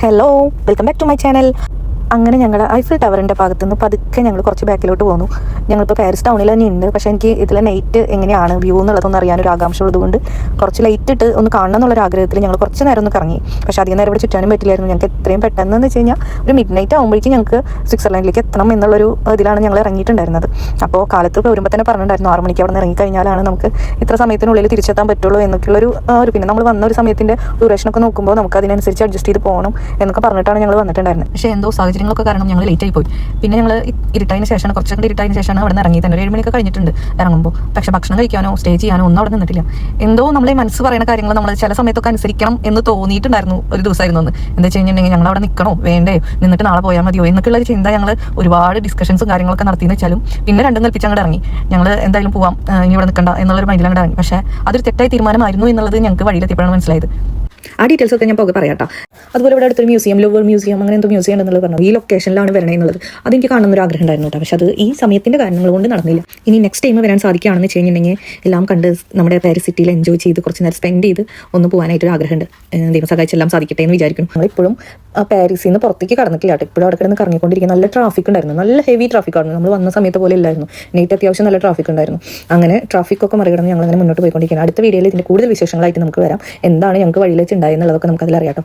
Hello, welcome back to my channel. അങ്ങനെ ഞങ്ങൾ Eiffel ടവറിൻ്റെ ഭാഗത്തു നിന്ന് പതുക്കെ ഞങ്ങൾ കുറച്ച് ബാക്കിലോട്ട് പോന്നു. ഞങ്ങളിപ്പോൾ പാരീസ് ടൗണിൽ തന്നെ ഉണ്ട്. പക്ഷേ എനിക്ക് ഇതിലെ നൈറ്റ് എങ്ങനെയാണ് വ്യൂ എന്നുള്ളതൊന്നും അറിയാനൊരു ആകാംക്ഷ ഉള്ളതുകൊണ്ട് കുറച്ച് ലൈറ്റ് ഇട്ട് ഒന്ന് കാണണം എന്നുള്ളൊരു ആഗ്രഹത്തിൽ ഞങ്ങൾ കുറച്ച് നേരം ഒന്ന് കറങ്ങി. പക്ഷേ അധികം നേരം ഇവിടെ ചുറ്റാനും പറ്റില്ലായിരുന്നു. ഞങ്ങൾക്ക് എത്രയും പെട്ടെന്ന് എന്ന് വെച്ച് കഴിഞ്ഞാൽ ഒരു മിഡ് നൈറ്റ് ആകുമ്പോഴേക്കും ഞങ്ങൾക്ക് സ്വിറ്റ്സർലൻഡിലേക്ക് എത്തണം എന്നുള്ളൊരു ഇതിലാണ് ഞങ്ങൾ ഇറങ്ങിയിട്ടുണ്ടായിരുന്നത്. അപ്പോൾ കാലത്ത് വരുമ്പോൾ തന്നെ പറഞ്ഞിട്ടുണ്ടായിരുന്നു 6 മണിക്ക് അവിടെ നിന്ന് ഇറങ്ങിക്കഴിഞ്ഞാലാണ് നമുക്ക് ഇത്ര സമയത്തിനുള്ളിൽ തിരിച്ചെത്താൻ പറ്റുള്ളൂ എന്നൊക്കെയുള്ളൊരു പിന്നെ നമ്മൾ വന്ന ഒരു സമയത്തിൻ്റെ ഡ്യൂറേഷനൊക്കെ നോക്കുമ്പോൾ നമുക്ക് അതിനനുസരിച്ച് അഡ്ജസ്റ്റ് ചെയ്ത് പോകണം എന്നൊക്കെ പറഞ്ഞിട്ടാണ് ഞങ്ങൾ വന്നിട്ടുണ്ടായിരുന്നത്. പക്ഷേ എന്തോ സാഹചര്യങ്ങളൊക്കെ കാരണം ഞങ്ങൾ ലേറ്റ് ആയി പോയി. പിന്നെ ഞങ്ങൾ ഇരുട്ടായതിന് ശേഷമാണ് കുറച്ചൊക്കെ ഇരുട്ടായതിന് ശേഷമാണ് അവിടെ നിന്ന് ഇറങ്ങി തന്നെ. 7 മണിയൊക്കെ കഴിഞ്ഞിട്ടുണ്ട് ഇറങ്ങുമ്പോൾ. പക്ഷേ ഭക്ഷണം കഴിക്കാനോ സ്റ്റേ ചെയ്യാനോ ഒന്നും അവിടെ നിന്നിട്ടില്ല. എന്തോ നമ്മളെ മനസ്സ് പറയുന്ന കാര്യങ്ങൾ നമ്മൾ ചില സമയത്തൊക്കെ അനുസരിക്കണം എന്ന് തോന്നിയിട്ടുണ്ടായിരുന്നു. ഒരു ദിവസമായിരുന്നു ഒന്ന് എന്താ വെച്ച് കഴിഞ്ഞിട്ടുണ്ടെങ്കിൽ ഞങ്ങൾ അവിടെ നിൽക്കണോ വേണ്ടേ, നിന്നിട്ട് നാളെ പോയാൽ മതിയോ എന്നൊക്കെയുള്ള ഒരു ചിന്ത ഞങ്ങൾ ഒരുപാട് ഡിസ്കഷൻസും കാര്യങ്ങളൊക്കെ നടത്തിയെന്ന് വെച്ചാലും പിന്നെ രണ്ടും കൽപ്പിച്ച് അങ്ങോട്ട് ഇറങ്ങി. ഞങ്ങൾ എന്തായാലും പോവാം, ഇനി ഇവിടെ നിൽക്കണ്ട എന്നുള്ളൊരു മൈൻഡിൽ അങ്ങോട്ട് ഇറങ്ങി. പക്ഷേ അതൊരു തെറ്റായ തീരുമാനമായിരുന്നു എന്നുള്ളത് ഞങ്ങൾക്ക് വഴിയിലെത്തിയപ്പോഴാണ് മനസ്സിലായത്. ആ ഡീറ്റെയിൽസ് ഒക്കെ ഞാൻ പോകെ പറയാട്ടോ. അതുപോലെ ഇവിടെ അടുത്തൊരു മ്യൂസിയം, ലൂവർ മ്യൂസിയം അങ്ങനെ എന്തോ മ്യൂസിയം ഉണ്ടെന്നുള്ളത് പറഞ്ഞു. ഈ ലൊക്കേഷനിലാണ് വരണേ എന്നുള്ളത് അതെനിക്ക് കാണുന്നൊരു ആഗ്രഹം ഉണ്ടായിരുന്നു കേട്ടോ. പക്ഷേ അത് ഈ സമയത്തിൻ്റെ കാരണങ്ങൾ കൊണ്ട് നടന്നില്ല. ഇനി നെക്സ്റ്റ് ടൈം വരാൻ സാധിക്കുകയാണെന്ന് വെച്ച് കഴിഞ്ഞിട്ടുണ്ടെങ്കിൽ എല്ലാം കണ്ട് നമ്മുടെ പാരീസ് സിറ്റിയിൽ എൻജോയ് ചെയ്ത് കുറച്ച് നേരം സ്പെൻഡ് ചെയ്ത് ഒന്ന് പോകാനായിട്ടൊരു ആഗ്രഹമുണ്ട്. ദൈവം സഹായിച്ചെല്ലാം സാധിക്കട്ടെ എന്ന് വിചാരിക്കുന്നു. നമ്മളിപ്പോഴും പാരീസിൽ നിന്ന് പുറത്തേക്ക് കടന്നിട്ടില്ല കേട്ടോ. ഇപ്പോഴും അവിടെ കിടന്ന് കറങ്ങിക്കൊണ്ടിരിക്കുന്ന നല്ല ട്രാഫിക് ഉണ്ടായിരുന്നു. നല്ല ഹെവി ട്രാഫിക് ആയിരുന്നു. നമ്മൾ വന്ന സമയത്ത് പോലെ ഇല്ലായിരുന്നു. നൈറ്റ് അത്യാവശ്യം നല്ല ട്രാഫിക് ഉണ്ടായിരുന്നു. അങ്ങനെ ട്രാഫിക്കൊക്കെ മറികടന്ന് ഞങ്ങൾ അങ്ങനെ മുന്നോട്ട് പോയിക്കൊണ്ടിരിക്കുകയാണ്. അടുത്ത വീഡിയോയിൽ ഇതിൻ്റെ കൂടുതൽ വിശേഷങ്ങളായിട്ട് നമുക്ക് വരാം. എന്താണ് ഞങ്ങൾക്ക് വഴിയിൽ വെച്ച് ഉണ്ടായെന്നുള്ളതൊക്കെ നമുക്കതിൽ അറിയാം.